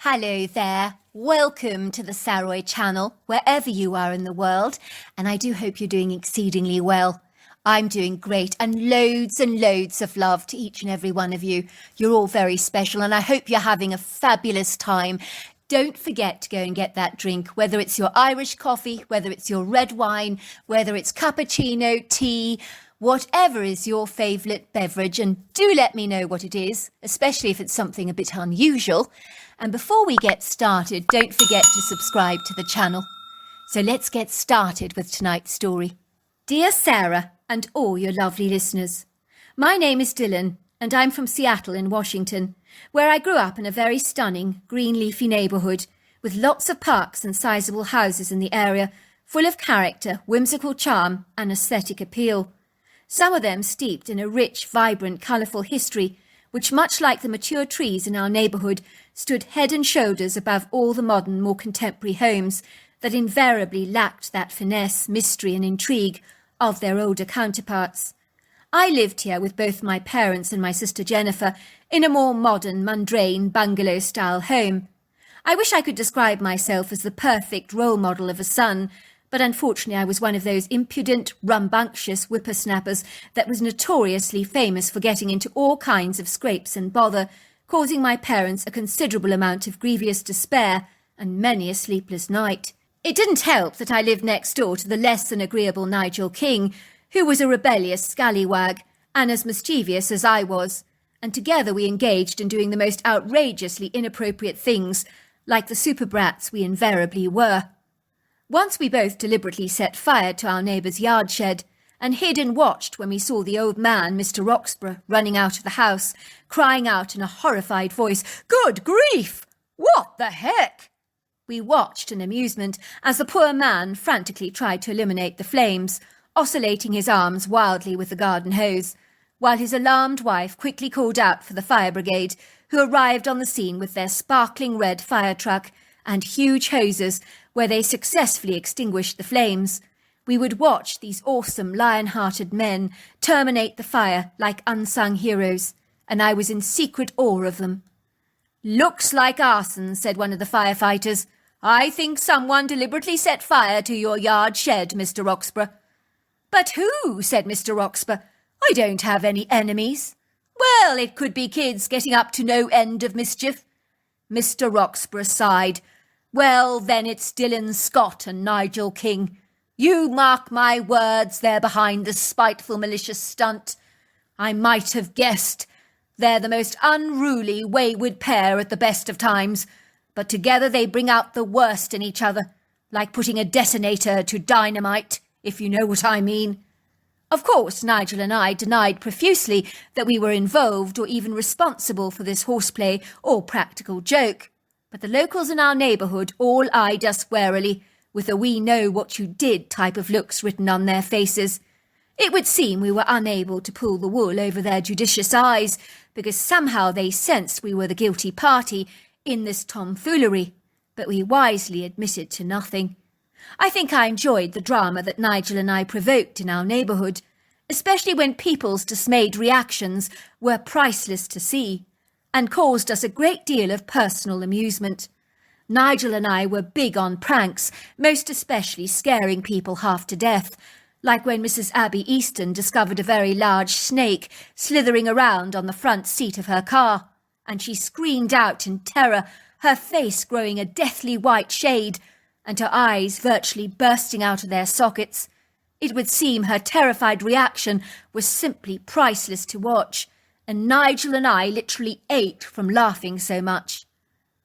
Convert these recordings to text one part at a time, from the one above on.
Hello there. Welcome to the Saroy channel, wherever you are in the world, and I do hope you're doing exceedingly well. I'm doing great, and loads of love to each and every one of you. You're all very special, and I hope you're having a fabulous time. Don't forget to go and get that drink, whether it's your Irish coffee, whether it's your red wine, whether it's cappuccino, tea, whatever is your favourite beverage, and do let me know what it is, especially if it's something a bit unusual. And before we get started, don't forget to subscribe to the channel. So let's get started with tonight's story. Dear Sarah and all your lovely listeners, my name is Dylan and I'm from Seattle in Washington, where I grew up in a very stunning green leafy neighbourhood with lots of parks and sizable houses in the area, full of character, whimsical charm and aesthetic appeal. Some of them steeped in a rich, vibrant, colourful history, which, much like the mature trees in our neighbourhood, stood head and shoulders above all the modern, more contemporary homes that invariably lacked that finesse, mystery and intrigue of their older counterparts. I lived here with both my parents and my sister Jennifer in a more modern, mundane, bungalow-style home. I wish I could describe myself as the perfect role model of a son, but unfortunately I was one of those impudent, rambunctious whippersnappers that was notoriously famous for getting into all kinds of scrapes and bother, causing my parents a considerable amount of grievous despair and many a sleepless night. It didn't help that I lived next door to the less than agreeable Nigel King, who was a rebellious scallywag and as mischievous as I was, and together we engaged in doing the most outrageously inappropriate things, like the superbrats we invariably were. Once we both deliberately set fire to our neighbour's yard shed and hid and watched when we saw the old man, Mr. Roxburgh, running out of the house, crying out in a horrified voice, "Good grief! What the heck?" We watched in amusement as the poor man frantically tried to eliminate the flames, oscillating his arms wildly with the garden hose, while his alarmed wife quickly called out for the fire brigade, who arrived on the scene with their sparkling red fire truck and huge hoses, where they successfully extinguished the flames. We would watch these awesome, lion-hearted men terminate the fire like unsung heroes, and I was in secret awe of them. "Looks like arson," said one of the firefighters. "I think someone deliberately set fire to your yard shed, Mr. Roxburgh." "But who?" said Mr. Roxburgh. "I don't have any enemies." "Well, it could be kids getting up to no end of mischief." Mr. Roxburgh sighed. "Well, then it's Dylan Scott and Nigel King. You mark my words, they're behind the spiteful, malicious stunt. I might have guessed. They're the most unruly, wayward pair at the best of times, but together they bring out the worst in each other, like putting a detonator to dynamite, if you know what I mean." Of course, Nigel and I denied profusely that we were involved or even responsible for this horseplay or practical joke, but the locals in our neighbourhood all eyed us warily, with a "we know what you did" type of looks written on their faces. It would seem we were unable to pull the wool over their judicious eyes, because somehow they sensed we were the guilty party in this tomfoolery, but we wisely admitted to nothing. I think I enjoyed the drama that Nigel and I provoked in our neighbourhood, especially when people's dismayed reactions were priceless to see, and caused us a great deal of personal amusement. Nigel and I were big on pranks, most especially scaring people half to death, like when Mrs. Abby Easton discovered a very large snake slithering around on the front seat of her car, and she screamed out in terror, her face growing a deathly white shade, and her eyes virtually bursting out of their sockets. It would seem her terrified reaction was simply priceless to watch, and Nigel and I literally ate from laughing so much.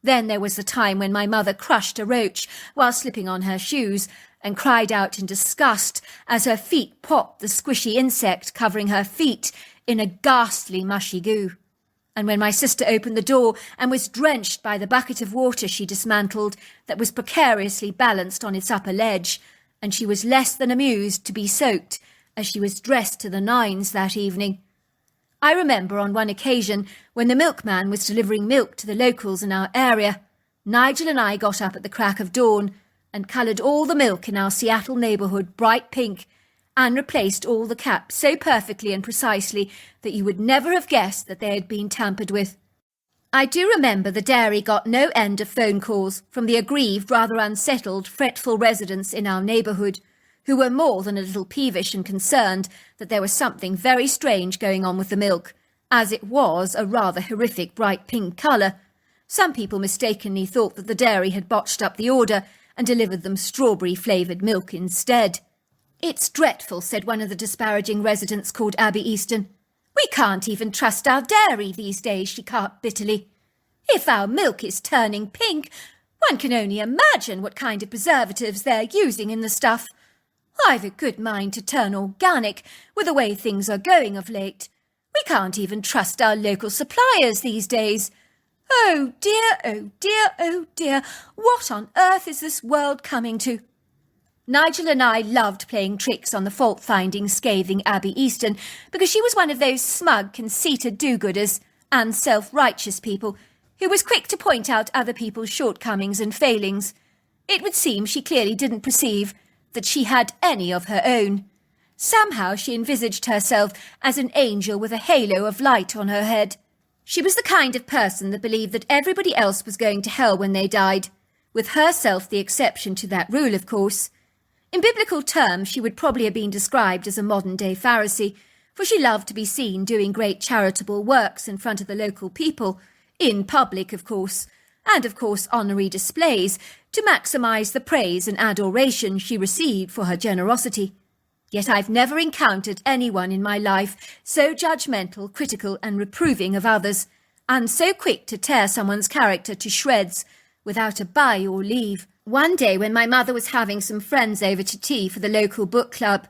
Then there was the time when my mother crushed a roach while slipping on her shoes and cried out in disgust as her feet popped the squishy insect covering her feet in a ghastly mushy goo. And when my sister opened the door and was drenched by the bucket of water she dismantled that was precariously balanced on its upper ledge, and she was less than amused to be soaked as she was dressed to the nines that evening. I remember on one occasion when the milkman was delivering milk to the locals in our area, Nigel and I got up at the crack of dawn and coloured all the milk in our Seattle neighbourhood bright pink and replaced all the caps so perfectly and precisely that you would never have guessed that they had been tampered with. I do remember the dairy got no end of phone calls from the aggrieved, rather unsettled, fretful residents in our neighbourhood, who were more than a little peevish and concerned that there was something very strange going on with the milk, as it was a rather horrific bright pink colour. Some people mistakenly thought that the dairy had botched up the order and delivered them strawberry-flavoured milk instead. "It's dreadful," said one of the disparaging residents called Abby Easton. "We can't even trust our dairy these days," she carped bitterly. "If our milk is turning pink, one can only imagine what kind of preservatives they're using in the stuff. I've a good mind to turn organic with the way things are going of late. We can't even trust our local suppliers these days. Oh dear, oh dear, oh dear, what on earth is this world coming to?" Nigel and I loved playing tricks on the fault-finding, scathing Abby Easton because she was one of those smug, conceited do-gooders and self-righteous people who was quick to point out other people's shortcomings and failings. It would seem she clearly didn't perceive that she had any of her own. Somehow she envisaged herself as an angel with a halo of light on her head. She was the kind of person that believed that everybody else was going to hell when they died, with herself the exception to that rule, of course. In biblical terms, she would probably have been described as a modern-day Pharisee, for she loved to be seen doing great charitable works in front of the local people, in public, of course, and, of course, honorary displays to maximise the praise and adoration she received for her generosity. Yet I've never encountered anyone in my life so judgmental, critical and reproving of others, and so quick to tear someone's character to shreds without a bye or leave. One day when my mother was having some friends over to tea for the local book club,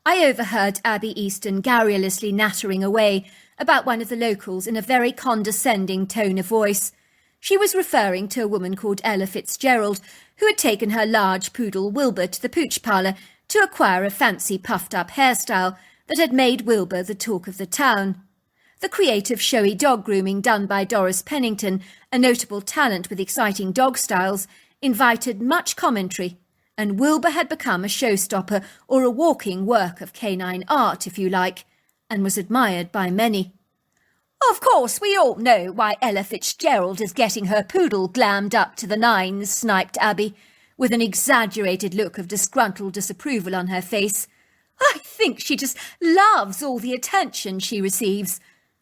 I overheard Abby Easton garrulously nattering away about one of the locals in a very condescending tone of voice. She was referring to a woman called Ella Fitzgerald, who had taken her large poodle Wilbur to the pooch parlour to acquire a fancy puffed-up hairstyle that had made Wilbur the talk of the town. The creative, showy dog grooming done by Doris Pennington, a notable talent with exciting dog styles, invited much commentary, and Wilbur had become a showstopper or a walking work of canine art, if you like, and was admired by many. "Of course, we all know why Ella Fitzgerald is getting her poodle glammed up to the nines," sniped Abby, with an exaggerated look of disgruntled disapproval on her face. "I think she just loves all the attention she receives.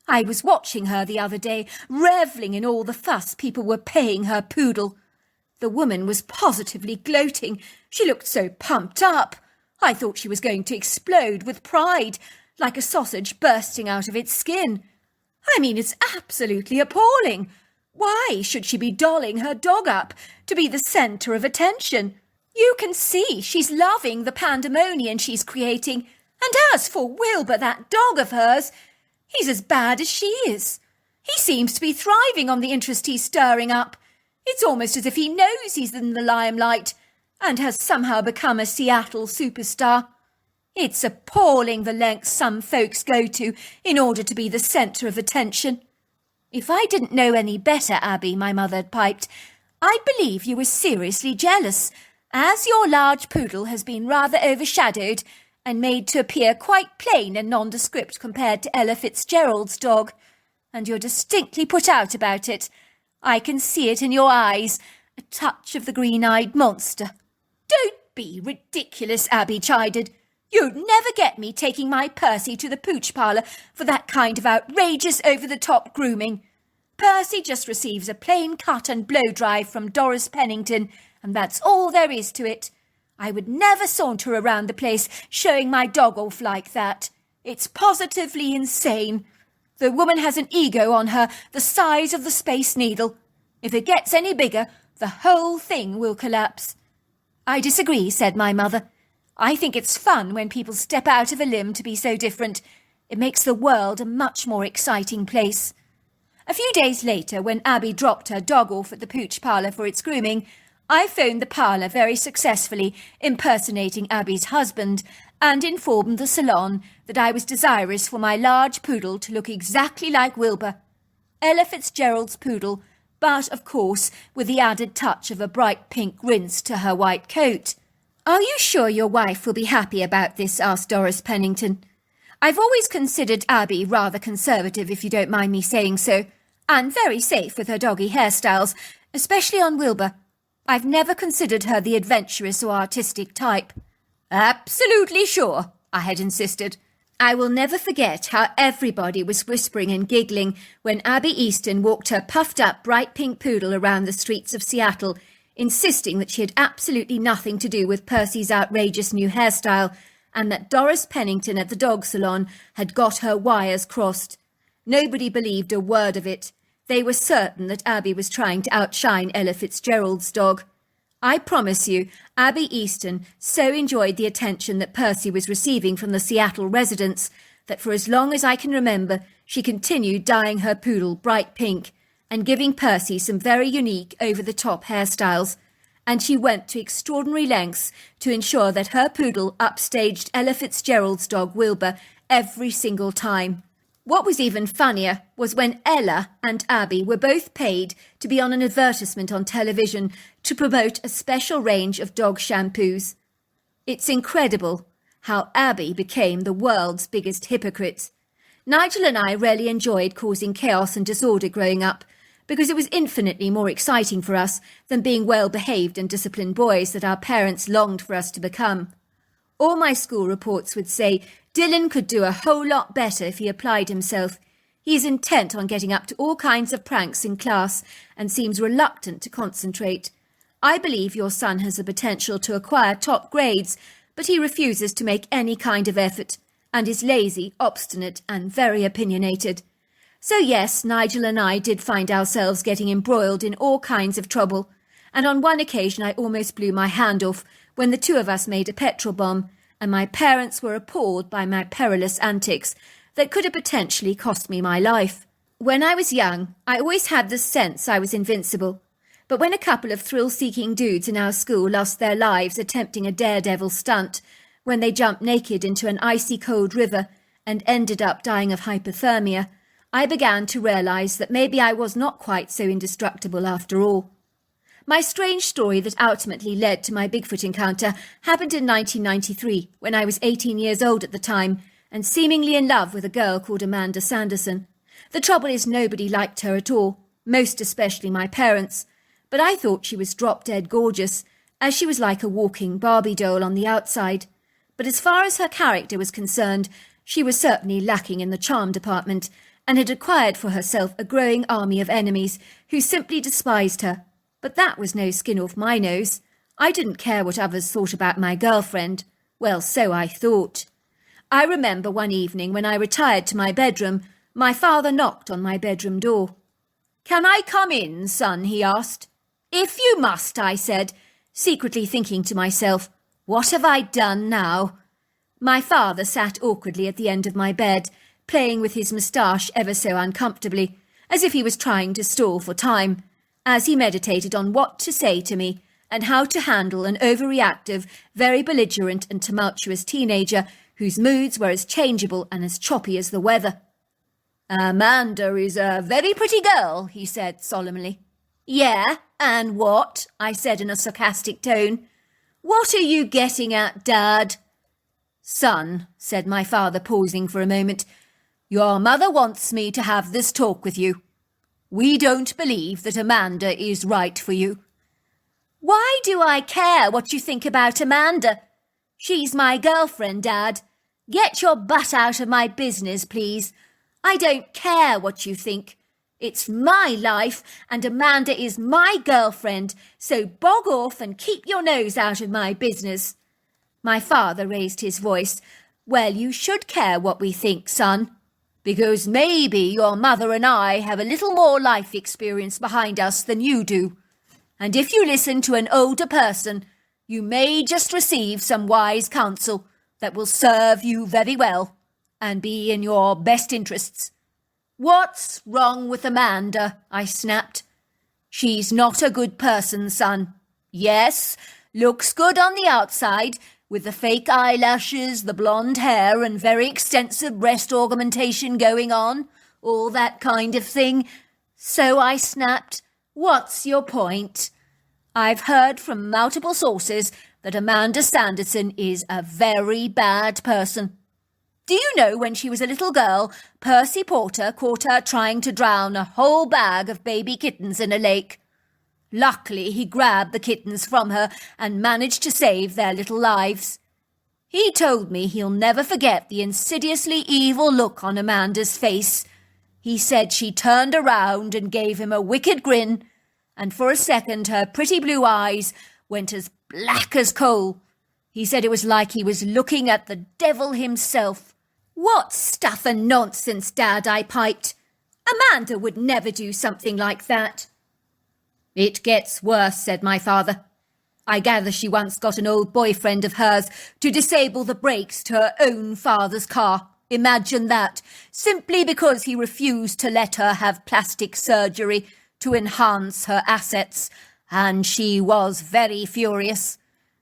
I was watching her the other day, revelling in all the fuss people were paying her poodle. The woman was positively gloating. She looked so pumped up. I thought she was going to explode with pride, like a sausage bursting out of its skin. I mean, it's absolutely appalling. Why should she be dolling her dog up to be the centre of attention? You can see she's loving the pandemonium she's creating. And as for Wilbur, that dog of hers, he's as bad as she is. He seems to be thriving on the interest he's stirring up. It's almost as if he knows he's in the limelight and has somehow become a Seattle superstar. It's appalling the lengths some folks go to in order to be the centre of attention." "If I didn't know any better, Abby," my mother had piped, "I'd believe you were seriously jealous, as your large poodle has been rather overshadowed and made to appear quite plain and nondescript compared to Ella Fitzgerald's dog, and you're distinctly put out about it. I can see it in your eyes, a touch of the green-eyed monster." "Don't be ridiculous," Abby chided. "You'd never get me taking my Percy to the pooch parlour for that kind of outrageous over-the-top grooming. Percy just receives a plain cut and blow-dry from Doris Pennington, and that's all there is to it. I would never saunter around the place showing my dog off like that. It's positively insane. The woman has an ego on her the size of the Space Needle. If it gets any bigger, the whole thing will collapse." "I disagree," said my mother. "I think it's fun when people step out of a limb to be so different. It makes the world a much more exciting place." A few days later, when Abby dropped her dog off at the pooch parlour for its grooming, I phoned the parlour very successfully, impersonating Abby's husband, and informed the salon that I was desirous for my large poodle to look exactly like Wilbur. Ella Fitzgerald's poodle, but, of course, with the added touch of a bright pink rinse to her white coat. "Are you sure your wife will be happy about this?" asked Doris Pennington. "I've always considered Abby rather conservative, if you don't mind me saying so, And very safe with her doggy hairstyles, especially on Wilbur. I've never considered her the adventurous or artistic type. Absolutely sure, I had insisted. I will never forget how everybody was whispering and giggling when Abby Easton walked her puffed-up bright pink poodle around the streets of Seattle, insisting that she had absolutely nothing to do with Percy's outrageous new hairstyle and that Doris Pennington at the dog salon had got her wires crossed. Nobody believed a word of it. They were certain that Abby was trying to outshine Ella Fitzgerald's dog. I promise you, Abby Easton so enjoyed the attention that Percy was receiving from the Seattle residents that for as long as I can remember, she continued dyeing her poodle bright pink and giving Percy some very unique over-the-top hairstyles, and she went to extraordinary lengths to ensure that her poodle upstaged Ella Fitzgerald's dog Wilbur every single time. What was even funnier was when Ella and Abby were both paid to be on an advertisement on television to promote a special range of dog shampoos. It's incredible how Abby became the world's biggest hypocrite. Nigel and I rarely enjoyed causing chaos and disorder growing up, because it was infinitely more exciting for us than being well-behaved and disciplined boys that our parents longed for us to become. All my school reports would say Dylan could do a whole lot better if he applied himself. He is intent on getting up to all kinds of pranks in class and seems reluctant to concentrate. I believe your son has the potential to acquire top grades, but he refuses to make any kind of effort and is lazy, obstinate and very opinionated. So yes, Nigel and I did find ourselves getting embroiled in all kinds of trouble, and on one occasion I almost blew my hand off when the two of us made a petrol bomb, and my parents were appalled by my perilous antics that could have potentially cost me my life. When I was young, I always had the sense I was invincible, but when a couple of thrill-seeking dudes in our school lost their lives attempting a daredevil stunt, when they jumped naked into an icy cold river and ended up dying of hypothermia, I began to realise that maybe I was not quite so indestructible after all. My strange story that ultimately led to my Bigfoot encounter happened in 1993, when I was 18 years old at the time, and seemingly in love with a girl called Amanda Sanderson. The trouble is nobody liked her at all, most especially my parents, but I thought she was drop-dead gorgeous, as she was like a walking Barbie doll on the outside. But as far as her character was concerned, she was certainly lacking in the charm department, and had acquired for herself a growing army of enemies who simply despised her. But that was no skin off my nose. I didn't care what others thought about my girlfriend. Well, so I thought. I remember one evening when I retired to my bedroom, my father knocked on my bedroom door. "Can I come in, son?" he asked. "If you must," I said, secretly thinking to myself, what have I done now? My father sat awkwardly at the end of my bed, playing with his moustache ever so uncomfortably, as if he was trying to stall for time, as he meditated on what to say to me and how to handle an overreactive, very belligerent and tumultuous teenager whose moods were as changeable and as choppy as the weather. "Amanda is a very pretty girl," he said solemnly. "Yeah, and what?" I said in a sarcastic tone. "What are you getting at, Dad?" "Son," said my father, pausing for a moment, "your mother wants me to have this talk with you. We don't believe that Amanda is right for you." "Why do I care what you think about Amanda? She's my girlfriend, Dad. Get your butt out of my business, please. I don't care what you think. It's my life, and Amanda is my girlfriend, so bog off and keep your nose out of my business." My father raised his voice. "Well, you should care what we think, son, because maybe your mother and I have a little more life experience behind us than you do. And if you listen to an older person, you may just receive some wise counsel that will serve you very well and be in your best interests." "What's wrong with Amanda?" I snapped. "She's not a good person, son. Yes, looks good on the outside, with the fake eyelashes, the blonde hair, and very extensive breast augmentation going on, all that kind of thing." So I snapped, "What's your point?" "I've heard from multiple sources that Amanda Sanderson is a very bad person." Do you know when she was a little girl, Percy Porter caught her trying to drown a whole bag of baby kittens in a lake? Luckily, he grabbed the kittens from her and managed to save their little lives. He told me he'll never forget the insidiously evil look on Amanda's face. He said she turned around and gave him a wicked grin, and for a second her pretty blue eyes went as black as coal. He said it was like he was looking at the devil himself. What stuff and nonsense, Dad, I piped. Amanda would never do something like that. It gets worse, said my father. I gather she once got an old boyfriend of hers to disable the brakes to her own father's car. Imagine that, simply because he refused to let her have plastic surgery to enhance her assets, and she was very furious.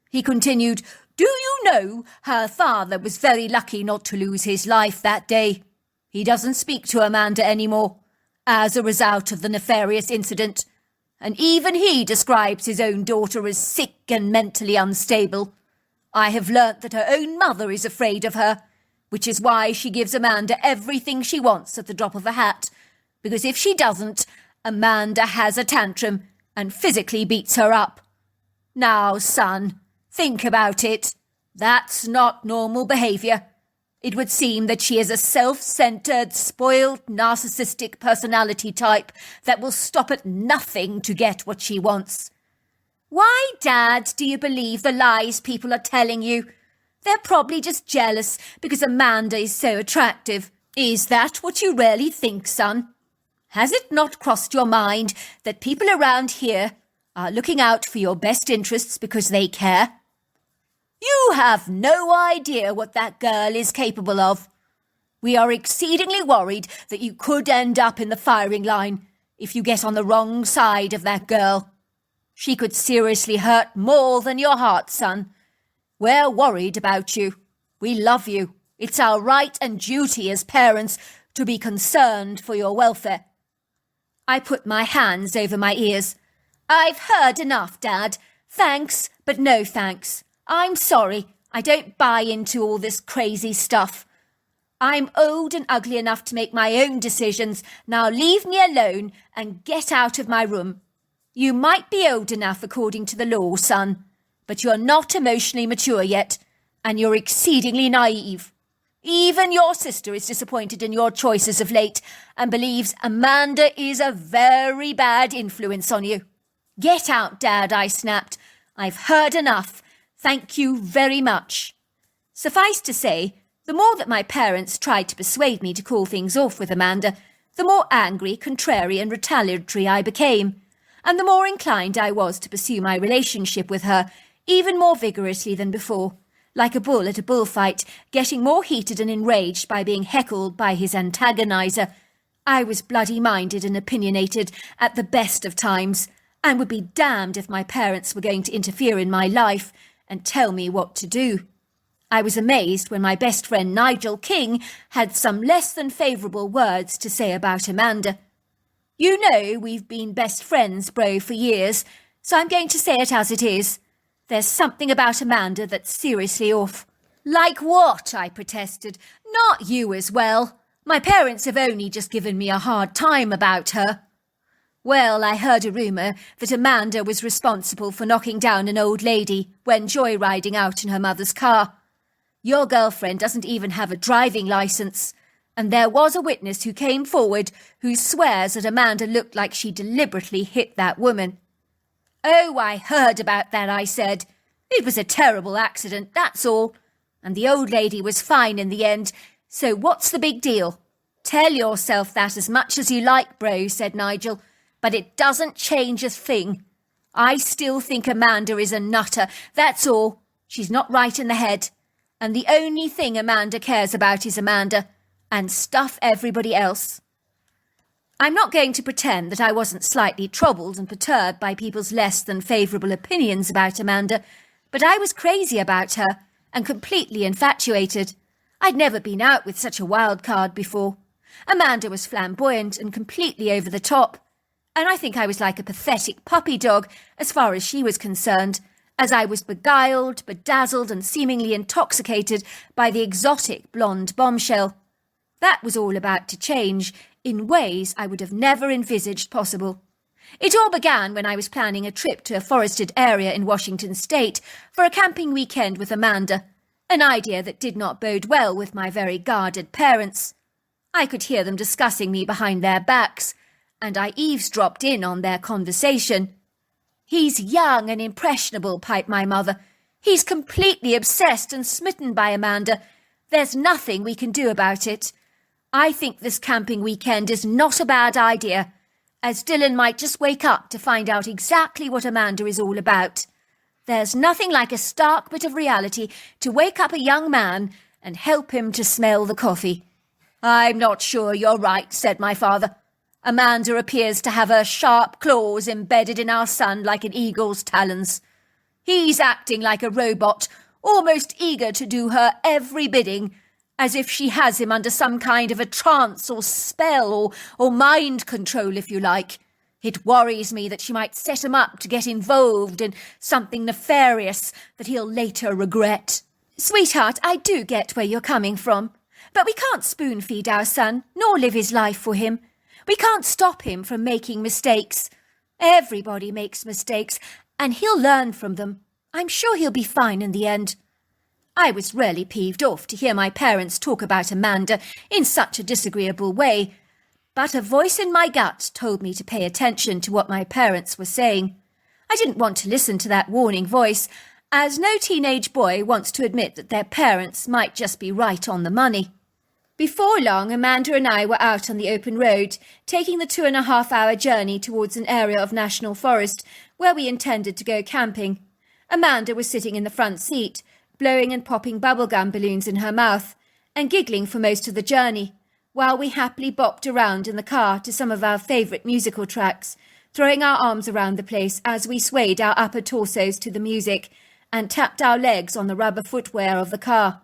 He continued, "Do you know her father was very lucky not to lose his life that day? He doesn't speak to Amanda anymore, as a result of the nefarious incident, and even he describes his own daughter as sick and mentally unstable. I have learnt that her own mother is afraid of her, which is why she gives Amanda everything she wants at the drop of a hat, because if she doesn't, Amanda has a tantrum and physically beats her up. Now, son, think about it. That's not normal behaviour. It would seem that she is a self-centred, spoiled, narcissistic personality type that will stop at nothing to get what she wants. Why, Dad, do you believe the lies people are telling you? They're probably just jealous because Amanda is so attractive. Is that what you really think, son? Has it not crossed your mind that people around here are looking out for your best interests because they care? You have no idea what that girl is capable of. We are exceedingly worried that you could end up in the firing line if you get on the wrong side of that girl. She could seriously hurt more than your heart, son. We're worried about you. We love you. It's our right and duty as parents to be concerned for your welfare." I put my hands over my ears. "I've heard enough, Dad. Thanks, but no thanks. I'm sorry. I don't buy into all this crazy stuff. I'm old and ugly enough to make my own decisions. Now leave me alone and get out of my room. You might be old enough according to the law, son, but you're not emotionally mature yet, and you're exceedingly naive. Even your sister is disappointed in your choices of late and believes Amanda is a very bad influence on you." "Get out, Dad," I snapped. "I've heard enough. Thank you very much." Suffice to say, the more that my parents tried to persuade me to call things off with Amanda, the more angry, contrary and retaliatory I became, and the more inclined I was to pursue my relationship with her, even more vigorously than before, like a bull at a bullfight, getting more heated and enraged by being heckled by his antagonizer. I was bloody-minded and opinionated at the best of times, and would be damned if my parents were going to interfere in my life and tell me what to do. I was amazed when my best friend Nigel King had some less than favourable words to say about Amanda. "You know, we've been best friends, bro, for years, so I'm going to say it as it is. There's something about Amanda that's seriously off." "Like what?" I protested. "Not you as well. My parents have only just given me a hard time about her." "Well, I heard a rumour that Amanda was responsible for knocking down an old lady when joyriding out in her mother's car. Your girlfriend doesn't even have a driving licence, and there was a witness who came forward who swears that Amanda looked like she deliberately hit that woman." "Oh, I heard about that," I said. "It was a terrible accident, that's all. And the old lady was fine in the end, so what's the big deal?" "Tell yourself that as much as you like, bro," said Nigel, "but it doesn't change a thing. I still think Amanda is a nutter, that's all. She's not right in the head. And the only thing Amanda cares about is Amanda, and stuff everybody else." I'm not going to pretend that I wasn't slightly troubled and perturbed by people's less than favourable opinions about Amanda, but I was crazy about her and completely infatuated. I'd never been out with such a wild card before. Amanda was flamboyant and completely over the top, and I think I was like a pathetic puppy dog as far as she was concerned, as I was beguiled, bedazzled, and seemingly intoxicated by the exotic blonde bombshell. That was all about to change in ways I would have never envisaged possible. It all began when I was planning a trip to a forested area in Washington state for a camping weekend with Amanda, an idea that did not bode well with my very guarded parents. I could hear them discussing me behind their backs, and I eavesdropped in on their conversation. "He's young and impressionable," piped my mother. "He's completely obsessed and smitten by Amanda. There's nothing we can do about it. I think this camping weekend is not a bad idea, as Dylan might just wake up to find out exactly what Amanda is all about. There's nothing like a stark bit of reality to wake up a young man and help him to smell the coffee." "I'm not sure you're right," said my father. "Amanda appears to have her sharp claws embedded in our son like an eagle's talons. He's acting like a robot, almost eager to do her every bidding, as if she has him under some kind of a trance or spell or mind control, if you like. It worries me that she might set him up to get involved in something nefarious that he'll later regret." "Sweetheart, I do get where you're coming from, but we can't spoon-feed our son, nor live his life for him. We can't stop him from making mistakes. Everybody makes mistakes, and he'll learn from them. I'm sure he'll be fine in the end." I was really peeved off to hear my parents talk about Amanda in such a disagreeable way, but a voice in my gut told me to pay attention to what my parents were saying. I didn't want to listen to that warning voice, as no teenage boy wants to admit that their parents might just be right on the money. Before long, Amanda and I were out on the open road, taking the 2.5-hour journey towards an area of national forest where we intended to go camping. Amanda was sitting in the front seat, blowing and popping bubblegum balloons in her mouth, and giggling for most of the journey, while we happily bopped around in the car to some of our favourite musical tracks, throwing our arms around the place as we swayed our upper torsos to the music and tapped our legs on the rubber footwear of the car.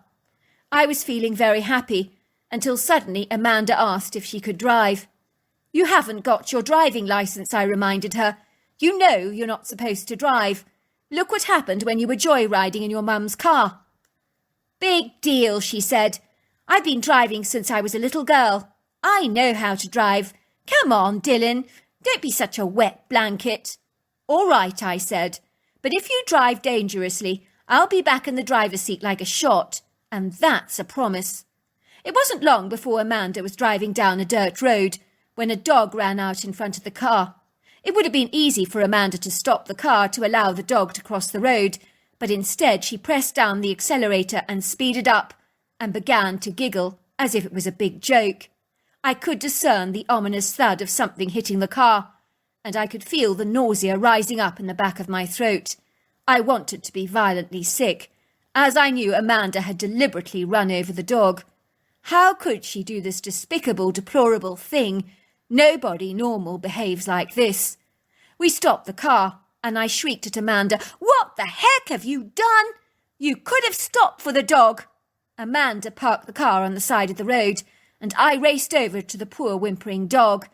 I was feeling very happy, until suddenly Amanda asked if she could drive. "You haven't got your driving licence," I reminded her. "You know you're not supposed to drive. Look what happened when you were joyriding in your mum's car." "Big deal," she said. "I've been driving since I was a little girl. I know how to drive. Come on, Dylan. Don't be such a wet blanket." "All right," I said. "But if you drive dangerously, I'll be back in the driver's seat like a shot. And that's a promise." It wasn't long before Amanda was driving down a dirt road when a dog ran out in front of the car. It would have been easy for Amanda to stop the car to allow the dog to cross the road, but instead she pressed down the accelerator and speeded up, and began to giggle as if it was a big joke. I could discern the ominous thud of something hitting the car, and I could feel the nausea rising up in the back of my throat. I wanted to be violently sick, as I knew Amanda had deliberately run over the dog. How could she do this despicable, deplorable thing? Nobody normal behaves like this. We stopped the car, and I shrieked at Amanda, "What the heck have you done? You could have stopped for the dog." Amanda parked the car on the side of the road, and I raced over to the poor whimpering dog.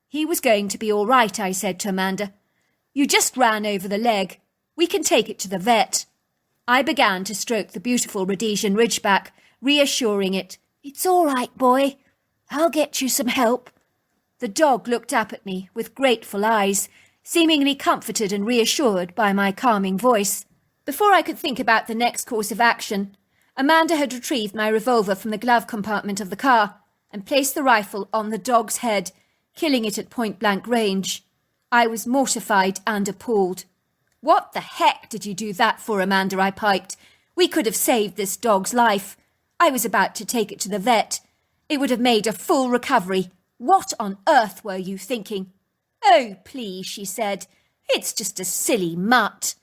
"He was going to be all right," I said to Amanda. "You just ran over the leg. We can take it to the vet." I began to stroke the beautiful Rhodesian Ridgeback, reassuring it. "It's all right, boy. I'll get you some help." The dog looked up at me with grateful eyes, seemingly comforted and reassured by my calming voice. Before I could think about the next course of action, Amanda had retrieved my revolver from the glove compartment of the car and placed the rifle on the dog's head, killing it at point-blank range. I was mortified and appalled. "What the heck did you do that for, Amanda?" I piped. "We could have saved this dog's life. I was about to take it to the vet. It would have made a full recovery. What on earth were you thinking?" "Oh, please," she said. "It's just a silly mutt."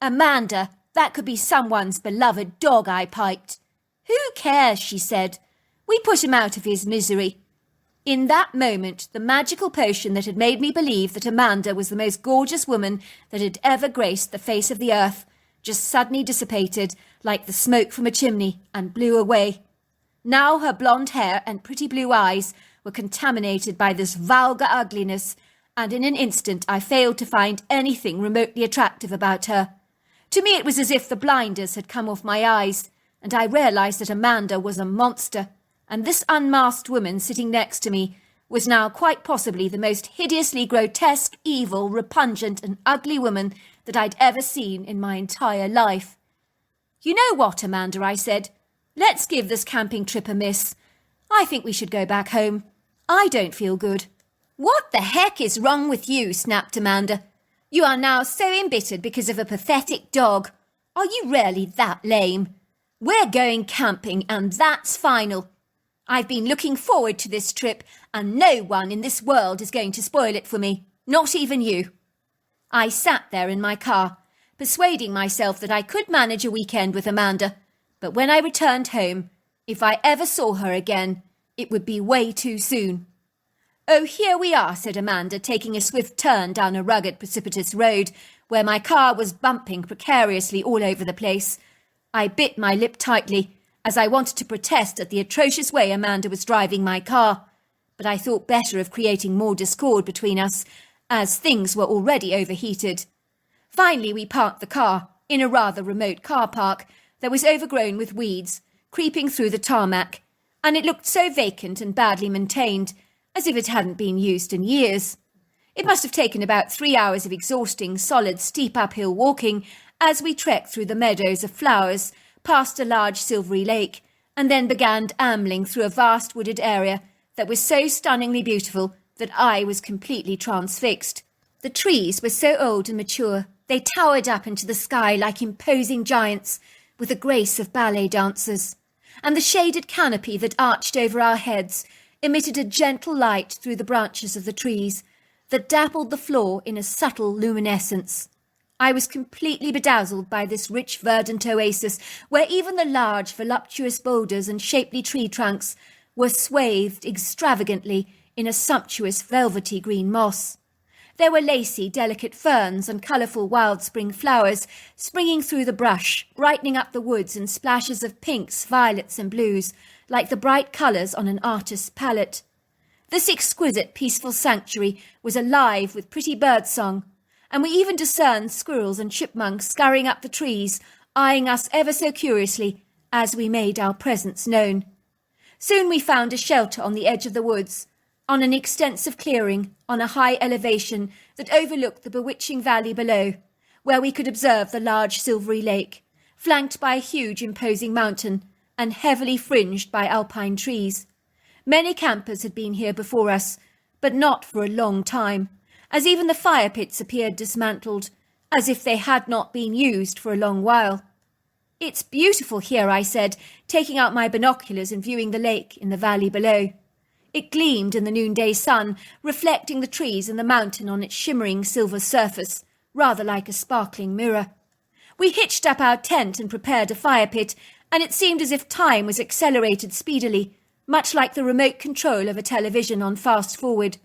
"Amanda, that could be someone's beloved dog," I piped. "Who cares?" she said. "We put him out of his misery." In that moment, the magical potion that had made me believe that Amanda was the most gorgeous woman that had ever graced the face of the earth just suddenly dissipated like the smoke from a chimney and blew away. Now her blonde hair and pretty blue eyes were contaminated by this vulgar ugliness, and in an instant I failed to find anything remotely attractive about her. To me it was as if the blinders had come off my eyes, and I realised that Amanda was a monster, and this unmasked woman sitting next to me was now quite possibly the most hideously grotesque, evil, repugnant and ugly woman that I'd ever seen in my entire life. "You know what, Amanda," I said. "Let's give this camping trip a miss. I think we should go back home. I don't feel good." "What the heck is wrong with you?" snapped Amanda. "You are now so embittered because of a pathetic dog. Are you really that lame? We're going camping, and that's final. I've been looking forward to this trip, and no one in this world is going to spoil it for me, not even you." I sat there in my car, persuading myself that I could manage a weekend with Amanda, but when I returned home, if I ever saw her again, it would be way too soon. "Oh, here we are," said Amanda, taking a swift turn down a rugged, precipitous road where my car was bumping precariously all over the place. I bit my lip tightly, as I wanted to protest at the atrocious way Amanda was driving my car, but I thought better of creating more discord between us, as things were already overheated. Finally we parked the car in a rather remote car park that was overgrown with weeds, creeping through the tarmac, and it looked so vacant and badly maintained, as if it hadn't been used in years. It must have taken about 3 hours of exhausting, solid, steep uphill walking as we trekked through the meadows of flowers, past a large silvery lake, and then began ambling through a vast wooded area that was so stunningly beautiful that I was completely transfixed. The trees were so old and mature, they towered up into the sky like imposing giants with the grace of ballet dancers, and the shaded canopy that arched over our heads emitted a gentle light through the branches of the trees that dappled the floor in a subtle luminescence. I was completely bedazzled by this rich verdant oasis where even the large voluptuous boulders and shapely tree trunks were swathed extravagantly in a sumptuous velvety green moss. There were lacy, delicate ferns and colourful wild spring flowers springing through the brush, brightening up the woods in splashes of pinks, violets and blues, like the bright colours on an artist's palette. This exquisite, peaceful sanctuary was alive with pretty birdsong, and we even discerned squirrels and chipmunks scurrying up the trees, eyeing us ever so curiously as we made our presence known. Soon we found a shelter on the edge of the woods, on an extensive clearing on a high elevation that overlooked the bewitching valley below, where we could observe the large silvery lake, flanked by a huge imposing mountain and heavily fringed by alpine trees. Many campers had been here before us, but not for a long time, as even the fire pits appeared dismantled, as if they had not been used for a long while. "It's beautiful here," I said, taking out my binoculars and viewing the lake in the valley below. It gleamed in the noonday sun, reflecting the trees and the mountain on its shimmering silver surface, rather like a sparkling mirror. We hitched up our tent and prepared a fire pit, and it seemed as if time was accelerated speedily, much like the remote control of a television on fast forward.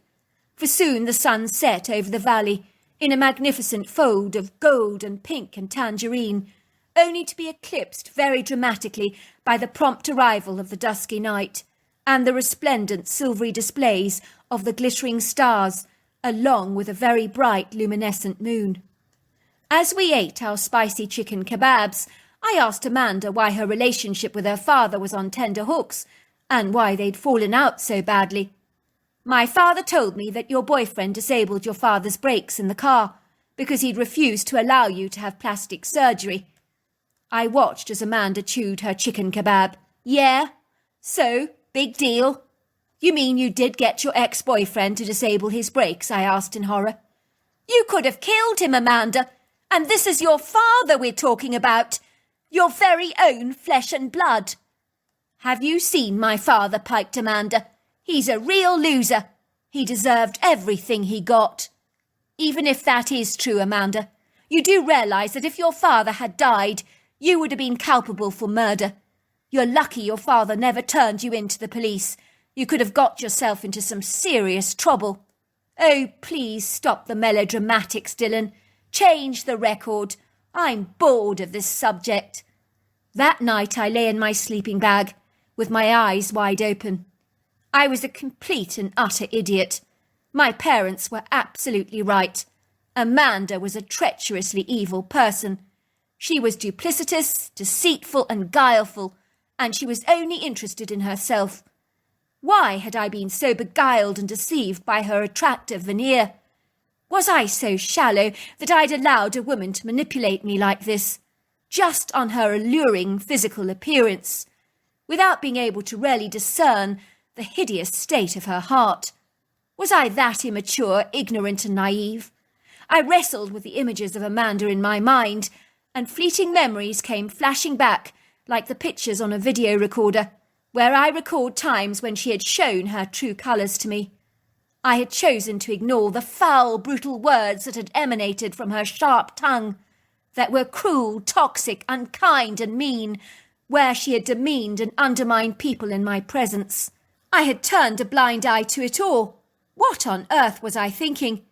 For soon the sun set over the valley in a magnificent fold of gold and pink and tangerine, only to be eclipsed very dramatically by the prompt arrival of the dusky night and the resplendent silvery displays of the glittering stars, along with a very bright luminescent moon. As we ate our spicy chicken kebabs, I asked Amanda why her relationship with her father was on tender hooks, and why they'd fallen out so badly. "My father told me that your boyfriend disabled your father's brakes in the car because he'd refused to allow you to have plastic surgery." I watched as Amanda chewed her chicken kebab. "Yeah? So, big deal? You mean you did get your ex-boyfriend to disable his brakes?" I asked in horror. "You could have killed him, Amanda, and this is your father we're talking about. Your very own flesh and blood." "Have you seen my father?" piped Amanda. "He's a real loser. He deserved everything he got." "Even if that is true, Amanda, you do realise that if your father had died, you would have been culpable for murder. You're lucky your father never turned you in to the police. You could have got yourself into some serious trouble." "Oh, please stop the melodramatics, Dylan. Change the record. I'm bored of this subject." That night I lay in my sleeping bag, with my eyes wide open. I was a complete and utter idiot. My parents were absolutely right. Amanda was a treacherously evil person. She was duplicitous, deceitful and guileful, and she was only interested in herself. Why had I been so beguiled and deceived by her attractive veneer? Was I so shallow that I'd allowed a woman to manipulate me like this, just on her alluring physical appearance, without being able to really discern the hideous state of her heart? Was I that immature, ignorant and naive? I wrestled with the images of Amanda in my mind, and fleeting memories came flashing back like the pictures on a video recorder, where I recalled times when she had shown her true colours to me. I had chosen to ignore the foul, brutal words that had emanated from her sharp tongue, that were cruel, toxic, unkind and mean, where she had demeaned and undermined people in my presence. I had turned a blind eye to it all. What on earth was I thinking?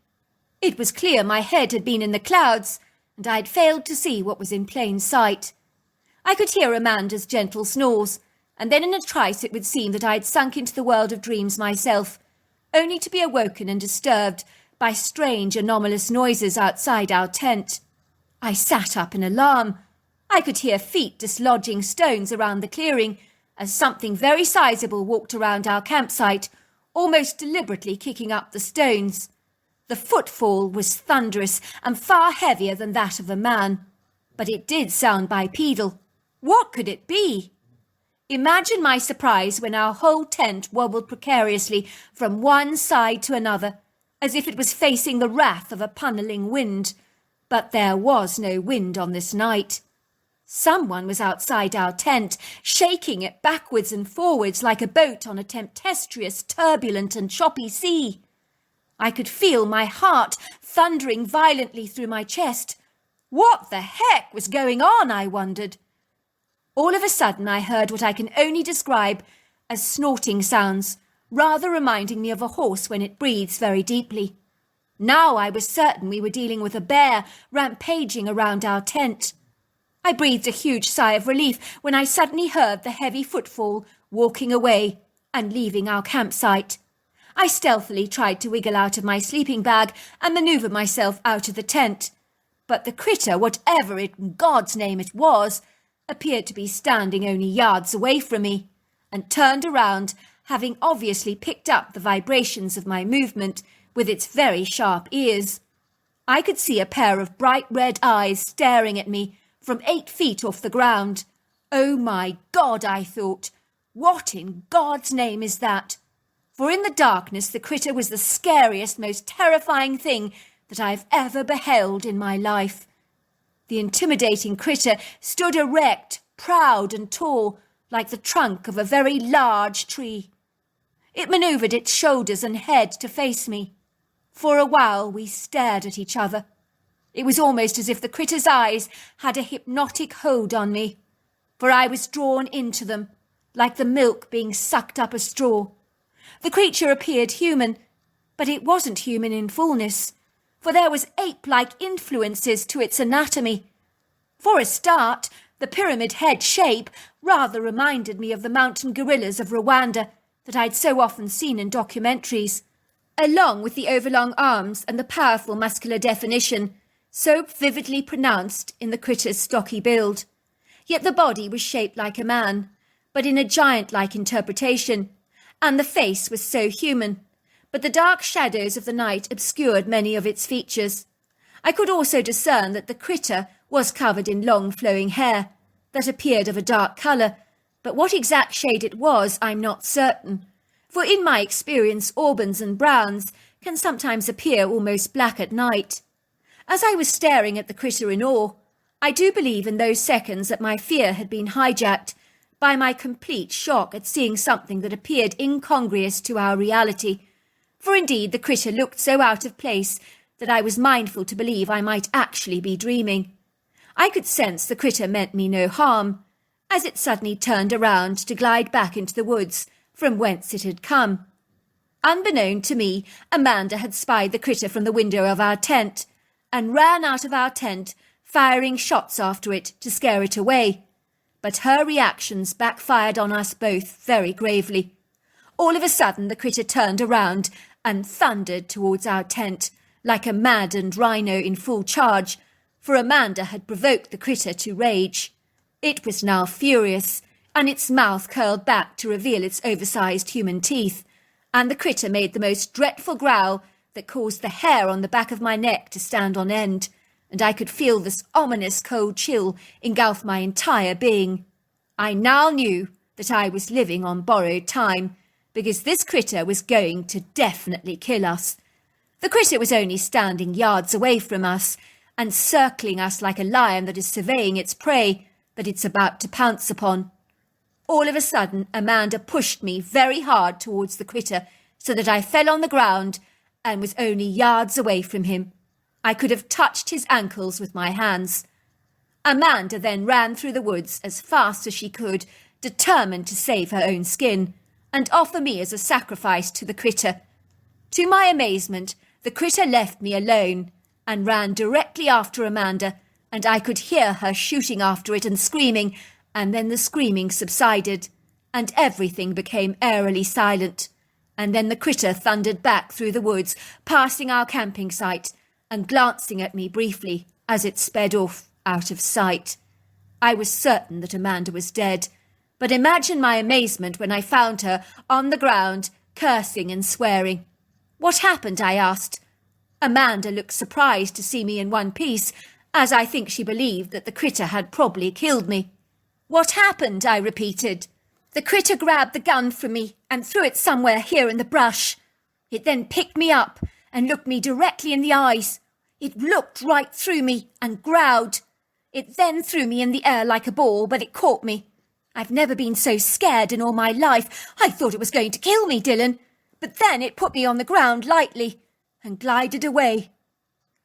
It was clear my head had been in the clouds, and I had failed to see what was in plain sight. I could hear Amanda's gentle snores, and then in a trice it would seem that I had sunk into the world of dreams myself, only to be awoken and disturbed by strange, anomalous noises outside our tent. I sat up in alarm. I could hear feet dislodging stones around the clearing as something very sizable walked around our campsite, almost deliberately kicking up the stones. The footfall was thunderous and far heavier than that of a man, but it did sound bipedal. What could it be? Imagine my surprise when our whole tent wobbled precariously from one side to another, as if it was facing the wrath of a punnelling wind. But there was no wind on this night. Someone was outside our tent, shaking it backwards and forwards like a boat on a tempestuous, turbulent and choppy sea. I could feel my heart thundering violently through my chest. What the heck was going on, I wondered. All of a sudden I heard what I can only describe as snorting sounds, rather reminding me of a horse when it breathes very deeply. Now I was certain we were dealing with a bear rampaging around our tent. I breathed a huge sigh of relief when I suddenly heard the heavy footfall walking away and leaving our campsite. I stealthily tried to wiggle out of my sleeping bag and manoeuvre myself out of the tent, but the critter, whatever it in God's name it was, appeared to be standing only yards away from me, and turned around, having obviously picked up the vibrations of my movement with its very sharp ears. I could see a pair of bright red eyes staring at me from 8 feet off the ground. Oh my God, I thought, what in God's name is that? For in the darkness the critter was the scariest, most terrifying thing that I've ever beheld in my life. The intimidating critter stood erect, proud and tall, like the trunk of a very large tree. It manoeuvred its shoulders and head to face me. For a while we stared at each other. It was almost as if the critter's eyes had a hypnotic hold on me, for I was drawn into them, like the milk being sucked up a straw. The creature appeared human, but it wasn't human in fullness, for there was ape-like influences to its anatomy. For a start, the pyramid head shape rather reminded me of the mountain gorillas of Rwanda that I'd so often seen in documentaries, along with the overlong arms and the powerful muscular definition so vividly pronounced in the critter's stocky build. Yet the body was shaped like a man, but in a giant-like interpretation, and the face was so human, but the dark shadows of the night obscured many of its features. I could also discern that the critter was covered in long flowing hair that appeared of a dark colour, but what exact shade it was I'm not certain, for in my experience auburns and browns can sometimes appear almost black at night. As I was staring at the critter in awe, I do believe in those seconds that my fear had been hijacked by my complete shock at seeing something that appeared incongruous to our reality, for indeed the critter looked so out of place that I was mindful to believe I might actually be dreaming. I could sense the critter meant me no harm, as it suddenly turned around to glide back into the woods from whence it had come. Unbeknown to me, Amanda had spied the critter from the window of our tent, and ran out of our tent, firing shots after it to scare it away. But her reactions backfired on us both very gravely. All of a sudden the critter turned around and thundered towards our tent, like a maddened rhino in full charge, for Amanda had provoked the critter to rage. It was now furious, and its mouth curled back to reveal its oversized human teeth, and the critter made the most dreadful growl that caused the hair on the back of my neck to stand on end, and I could feel this ominous cold chill engulf my entire being. I now knew that I was living on borrowed time, because this critter was going to definitely kill us. The critter was only standing yards away from us, and circling us like a lion that is surveying its prey that it's about to pounce upon. All of a sudden, Amanda pushed me very hard towards the critter, so that I fell on the ground and was only yards away from him. I could have touched his ankles with my hands. Amanda then ran through the woods as fast as she could, determined to save her own skin, and offer me as a sacrifice to the critter. To my amazement, the critter left me alone and ran directly after Amanda, and I could hear her shooting after it and screaming, and then the screaming subsided, and everything became eerily silent, and then the critter thundered back through the woods, passing our camping site, and glancing at me briefly as it sped off out of sight. I was certain that Amanda was dead, but imagine my amazement when I found her on the ground, cursing and swearing. "What happened?" I asked. Amanda looked surprised to see me in one piece, as I think she believed that the critter had probably killed me. "What happened?" I repeated. "The critter grabbed the gun from me and threw it somewhere here in the brush. It then picked me up and looked me directly in the eyes. It looked right through me and growled. It then threw me in the air like a ball, but it caught me. I've never been so scared in all my life. I thought it was going to kill me, Dylan. But then it put me on the ground lightly and glided away."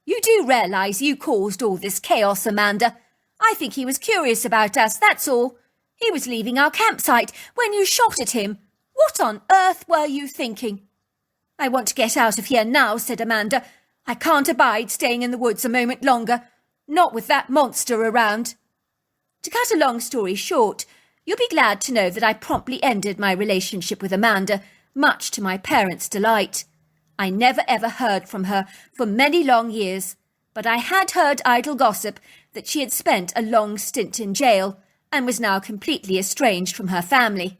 "You do realise you caused all this chaos, Amanda? I think he was curious about us, that's all. He was leaving our campsite when you shot at him. What on earth were you thinking?" "I want to get out of here now," said Amanda. "I can't abide staying in the woods a moment longer, not with that monster around." To cut a long story short, you'll be glad to know that I promptly ended my relationship with Amanda, much to my parents' delight. I never ever heard from her for many long years, but I had heard idle gossip that she had spent a long stint in jail and was now completely estranged from her family.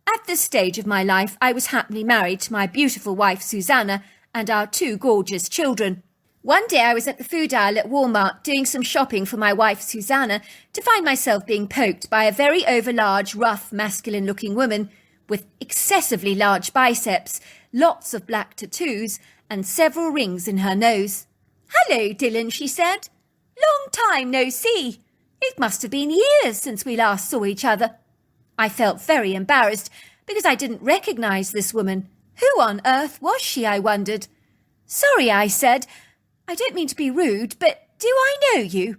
At this stage of my life, I was happily married to my beautiful wife Susanna and our 2 gorgeous children. One day I was at the food aisle at Walmart doing some shopping for my wife Susanna to find myself being poked by a very overlarge, rough, masculine-looking woman with excessively large biceps, lots of black tattoos, and several rings in her nose. "Hello, Dylan," she said. "Long time no see. It must have been years since we last saw each other." I felt very embarrassed because I didn't recognise this woman. Who on earth was she, I wondered. "Sorry," I said. "I don't mean to be rude, but do I know you?"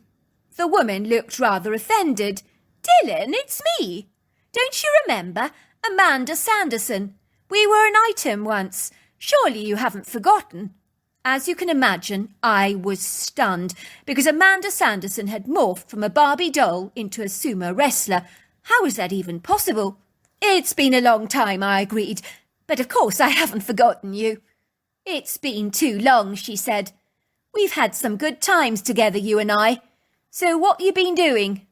The woman looked rather offended. "Dylan, it's me. Don't you remember? Amanda Sanderson. We were an item once. Surely you haven't forgotten." As you can imagine, I was stunned, because Amanda Sanderson had morphed from a Barbie doll into a sumo wrestler. How was that even possible? "It's been a long time," I agreed, "but of course I haven't forgotten you." "It's been too long," she said. "We've had some good times together, you and I. So what you been doing?"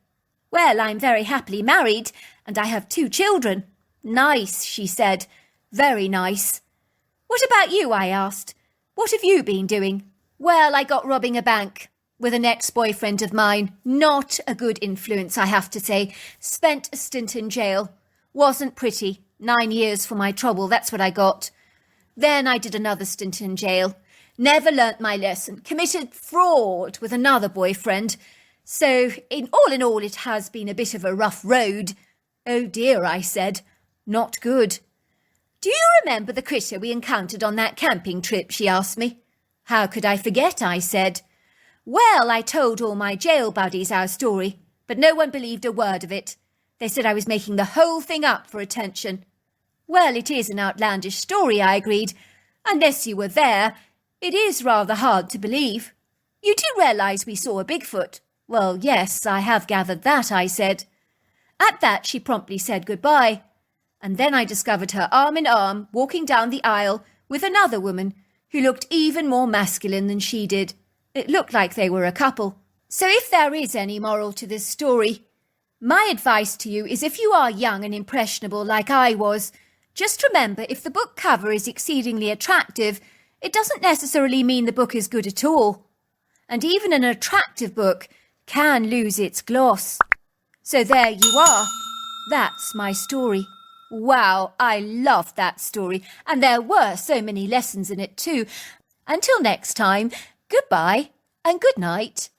"Well, I'm very happily married, and I have 2 children." "Nice," she said. "Very nice." "What about you?" I asked. "What have you been doing?" "Well, I got robbing a bank with an ex-boyfriend of mine. Not a good influence, I have to say. Spent a stint in jail. Wasn't pretty. 9 years for my trouble, that's what I got. Then I did another stint in jail. Never learnt my lesson. Committed fraud with another boyfriend. So, in all, it has been a bit of a rough road." "Oh dear," I said. "Not good." "Do you remember the critter we encountered on that camping trip?" she asked me. "How could I forget?" I said. Well, I told all my jail buddies our story, but no one believed a word of it. They said I was making the whole thing up for attention. "Well, it is an outlandish story," I agreed. "Unless you were there, it is rather hard to believe." "You do realise we saw a Bigfoot?" "Well, yes, I have gathered that," I said. At that, she promptly said goodbye. And then I discovered her arm in arm, walking down the aisle with another woman who looked even more masculine than she did. It looked like they were a couple. So if there is any moral to this story, my advice to you is if you are young and impressionable like I was, just remember if the book cover is exceedingly attractive, it doesn't necessarily mean the book is good at all. And even an attractive book can lose its gloss. So there you are. That's my story. Wow, I loved that story, and there were so many lessons in it too. Until next time, goodbye and good night.